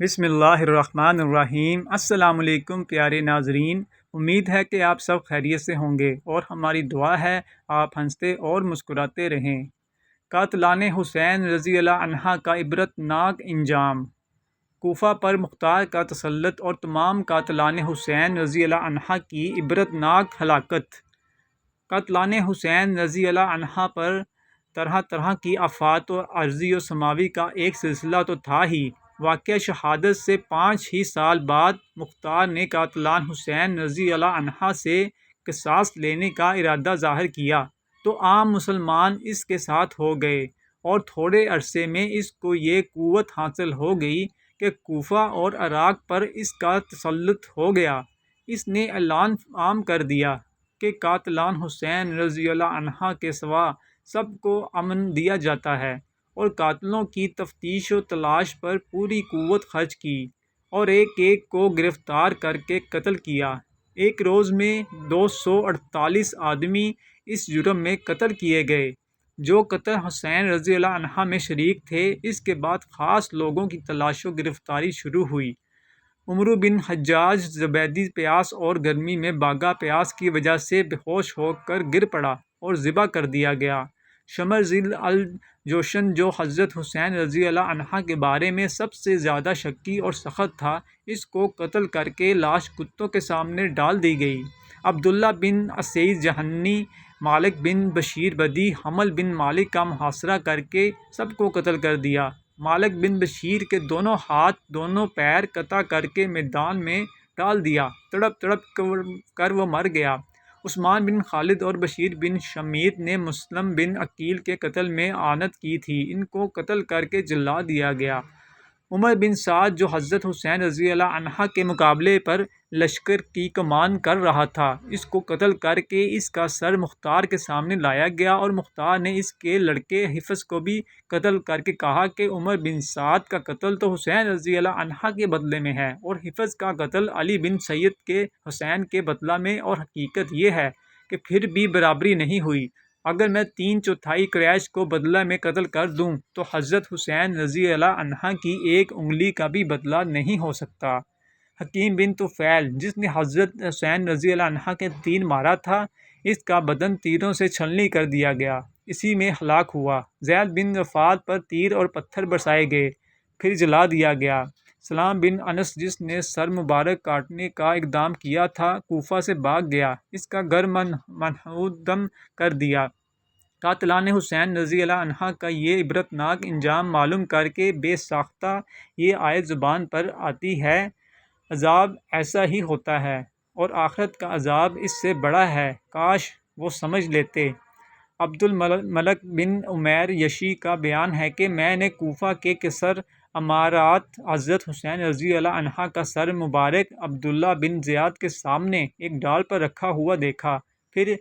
بسم اللہ الرحمن الرحیم۔ السلام علیکم پیارے ناظرین، امید ہے کہ آپ سب خیریت سے ہوں گے اور ہماری دعا ہے آپ ہنستے اور مسکراتے رہیں۔ قاتلان حسین رضی اللہ عنہ کا عبرت ناک انجام۔ کوفہ پر مختار کا تسلط اور تمام قاتلان حسین رضی اللہ عنہ کی عبرت ناک ہلاکت۔ قاتلان حسین رضی اللہ عنہ پر طرح طرح کی آفات و عارضی و سماوی کا ایک سلسلہ تو تھا ہی۔ واقعہ شہادت سے 5 ہی سال بعد مختار نے قاتلان حسین رضی اللہ عنہ سے قصاص لینے کا ارادہ ظاہر کیا تو عام مسلمان اس کے ساتھ ہو گئے اور تھوڑے عرصے میں اس کو یہ قوت حاصل ہو گئی کہ کوفہ اور عراق پر اس کا تسلط ہو گیا۔ اس نے اعلان عام کر دیا کہ قاتلان حسین رضی اللہ عنہ کے سوا سب کو امن دیا جاتا ہے، اور قاتلوں کی تفتیش و تلاش پر پوری قوت خرچ کی اور ایک ایک کو گرفتار کر کے قتل کیا۔ ایک روز میں 248 آدمی اس جرم میں قتل کیے گئے جو قتل حسین رضی اللہ عنہ میں شریک تھے۔ اس کے بعد خاص لوگوں کی تلاش و گرفتاری شروع ہوئی۔ عمرو بن حجاج زبیدی پیاس اور گرمی میں باگا پیاس کی وجہ سے بے ہوش ہو کر گر پڑا اور ذبح کر دیا گیا۔ شمر ذیل الجوشن جو حضرت حسین رضی اللہ عنہ کے بارے میں سب سے زیادہ شکی اور سخت تھا، اس کو قتل کر کے لاش کتوں کے سامنے ڈال دی گئی۔ عبداللہ بن اسید جہنی، مالک بن بشیر بدی، حمل بن مالک کا محاصرہ کر کے سب کو قتل کر دیا۔ مالک بن بشیر کے دونوں ہاتھ دونوں پیر قطع کر کے میدان میں ڈال دیا، تڑپ تڑپ کر وہ مر گیا۔ عثمان بن خالد اور بشیر بن شمیت نے مسلم بن عقیل کے قتل میں اعانت کی تھی، ان کو قتل کر کے جلا دیا گیا۔ عمر بن سعد جو حضرت حسین رضی اللہ عنہ کے مقابلے پر لشکر کی کمان کر رہا تھا، اس کو قتل کر کے اس کا سر مختار کے سامنے لایا گیا، اور مختار نے اس کے لڑکے حفص کو بھی قتل کر کے کہا کہ عمر بن سعد کا قتل تو حسین رضی اللہ عنہ کے بدلے میں ہے اور حفص کا قتل علی بن سید کے حسین کے بدلہ میں، اور حقیقت یہ ہے کہ پھر بھی برابری نہیں ہوئی۔ اگر میں 3/4 قریش کو بدلہ میں قتل کر دوں تو حضرت حسین رضی اللہ عنہ کی ایک انگلی کا بھی بدلہ نہیں ہو سکتا۔ حکیم بن طفیل جس نے حضرت حسین رضی اللہ عنہ کے تیر مارا تھا، اس کا بدن تیروں سے چھلنی کر دیا گیا، اسی میں ہلاک ہوا۔ زید بن رفاعت پر تیر اور پتھر برسائے گئے، پھر جلا دیا گیا۔ سلام بن انس جس نے سر مبارک کاٹنے کا اقدام کیا تھا، کوفہ سے بھاگ گیا، اس کا گھر منہدم کر دیا۔ قاتلان حسین رضی اللہ عنہ کا یہ عبرت ناک انجام معلوم کر کے بے ساختہ یہ آیت زبان پر آتی ہے: عذاب ایسا ہی ہوتا ہے اور آخرت کا عذاب اس سے بڑا ہے، کاش وہ سمجھ لیتے۔ عبد الملک بن عمیر یشی کا بیان ہے کہ میں نے کوفہ کے قصر امارات حضرت حسین رضی اللہ عنہ کا سر مبارک عبداللہ بن زیاد کے سامنے ایک ڈال پر رکھا ہوا دیکھا، پھر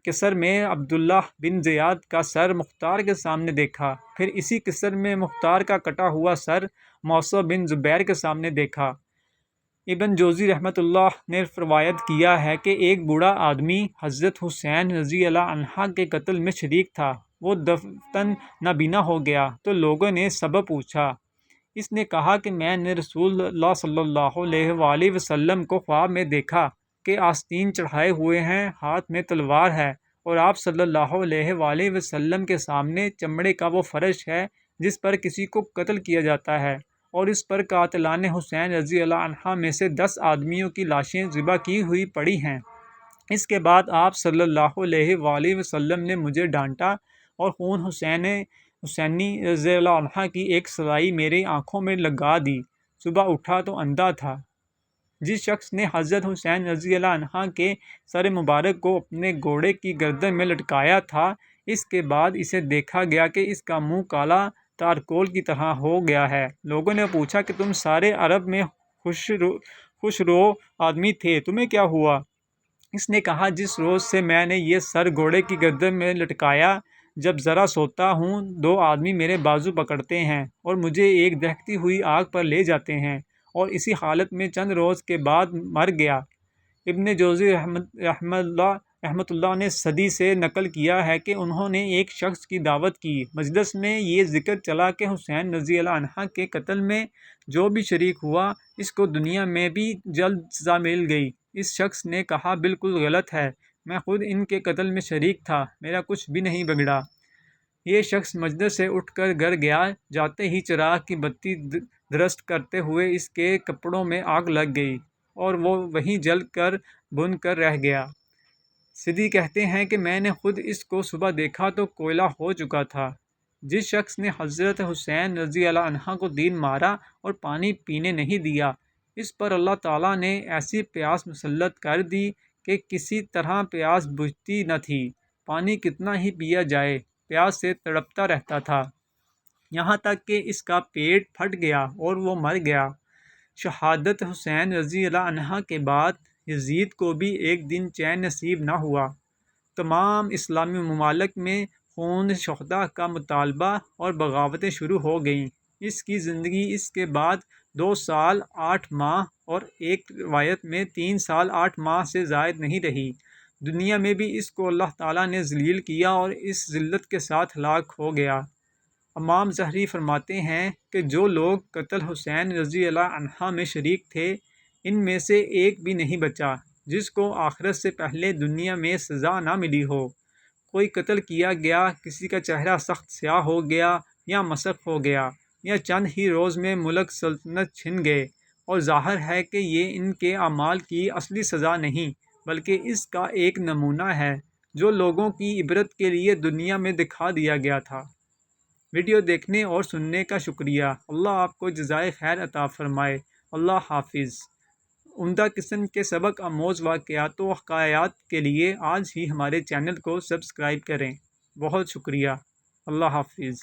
قصر میں عبداللہ بن زیاد کا سر مختار کے سامنے دیکھا، پھر اسی قصر میں مختار کا کٹا ہوا سر موصع بن زبیر کے سامنے دیکھا۔ ابن جوزی رحمۃ اللہ نے روایت کیا ہے کہ ایک بوڑھا آدمی حضرت حسین رضی اللہ عنہ کے قتل میں شریک تھا، وہ دفن نابینا ہو گیا تو لوگوں نے سبب پوچھا۔ اس نے کہا کہ میں نے رسول اللہ صلی اللہ علیہ وآلہ وسلم کو خواب میں دیکھا کہ آستین چڑھائے ہوئے ہیں، ہاتھ میں تلوار ہے، اور آپ صلی اللہ علیہ وآلہ وسلم کے سامنے چمڑے کا وہ فرش ہے جس پر کسی کو قتل کیا جاتا ہے، اور اس پر قاتلان حسین رضی اللہ عنہ میں سے 10 آدمیوں کی لاشیں ذبح کی ہوئی پڑی ہیں۔ اس کے بعد آپ صلی اللہ علیہ وآلہ وسلم نے مجھے ڈانٹا اور خون حسینی رضی اللہ عنہ کی ایک سلائی میری آنکھوں میں لگا دی۔ صبح اٹھا تو اندھا تھا۔ جس شخص نے حضرت حسین رضی اللہ عنہ کے سر مبارک کو اپنے گھوڑے کی گردن میں لٹکایا تھا، اس کے بعد اسے دیکھا گیا کہ اس کا منہ کالا تارکول کی طرح ہو گیا ہے۔ لوگوں نے پوچھا کہ تم سارے عرب میں خوشرو آدمی تھے، تمہیں کیا ہوا؟ اس نے کہا، جس روز سے میں نے یہ سر گھوڑے کی گردن میں لٹکایا، جب ذرا سوتا ہوں 2 آدمی میرے بازو پکڑتے ہیں اور مجھے ایک دہکتی ہوئی آگ پر لے جاتے ہیں، اور اسی حالت میں چند روز کے بعد مر گیا۔ ابن جوزی رحمہ اللہ رحمۃ اللہ نے صدی سے نقل کیا ہے کہ انہوں نے ایک شخص کی دعوت کی۔ مجلس میں یہ ذکر چلا کہ حسین رضی اللہ عنہ کے قتل میں جو بھی شریک ہوا اس کو دنیا میں بھی جلد سزا مل گئی۔ اس شخص نے کہا بالکل غلط ہے، میں خود ان کے قتل میں شریک تھا، میرا کچھ بھی نہیں بگڑا۔ یہ شخص مجلس سے اٹھ کر گھر گیا، جاتے ہی چراغ کی بتی درست کرتے ہوئے اس کے کپڑوں میں آگ لگ گئی اور وہ وہیں جل کر بھن کر رہ گیا۔ صدی کہتے ہیں کہ میں نے خود اس کو صبح دیکھا تو کوئلہ ہو چکا تھا۔ جس شخص نے حضرت حسین رضی اللہ عنہ کو تیر مارا اور پانی پینے نہیں دیا، اس پر اللہ تعالیٰ نے ایسی پیاس مسلط کر دی کہ کسی طرح پیاس بجھتی نہ تھی۔ پانی کتنا ہی پیا جائے، پیاس سے تڑپتا رہتا تھا، یہاں تک کہ اس کا پیٹ پھٹ گیا اور وہ مر گیا۔ شہادت حسین رضی اللہ عنہ کے بعد یزید کو بھی ایک دن چین نصیب نہ ہوا۔ تمام اسلامی ممالک میں خون شہداء کا مطالبہ اور بغاوتیں شروع ہو گئیں۔ اس کی زندگی اس کے بعد 2 سال 8 ماہ اور ایک روایت میں 3 سال 8 ماہ سے زائد نہیں رہی۔ دنیا میں بھی اس کو اللہ تعالیٰ نے ذلیل کیا اور اس ذلت کے ساتھ ہلاک ہو گیا۔ امام ظہری فرماتے ہیں کہ جو لوگ قتل حسین رضی اللہ عنہ میں شریک تھے، ان میں سے ایک بھی نہیں بچا جس کو آخرت سے پہلے دنیا میں سزا نہ ملی ہو۔ کوئی قتل کیا گیا، کسی کا چہرہ سخت سیاہ ہو گیا یا مسخ ہو گیا، یا چند ہی روز میں ملک سلطنت چھن گئے، اور ظاہر ہے کہ یہ ان کے اعمال کی اصلی سزا نہیں بلکہ اس کا ایک نمونہ ہے جو لوگوں کی عبرت کے لیے دنیا میں دکھا دیا گیا تھا۔ ویڈیو دیکھنے اور سننے کا شکریہ۔ اللہ آپ کو جزائے خیر عطا فرمائے۔ اللہ حافظ۔ عمدہ قسم کے سبق آموز واقعات و حکایات کے لیے آج ہی ہمارے چینل کو سبسکرائب کریں۔ بہت شکریہ۔ اللہ حافظ۔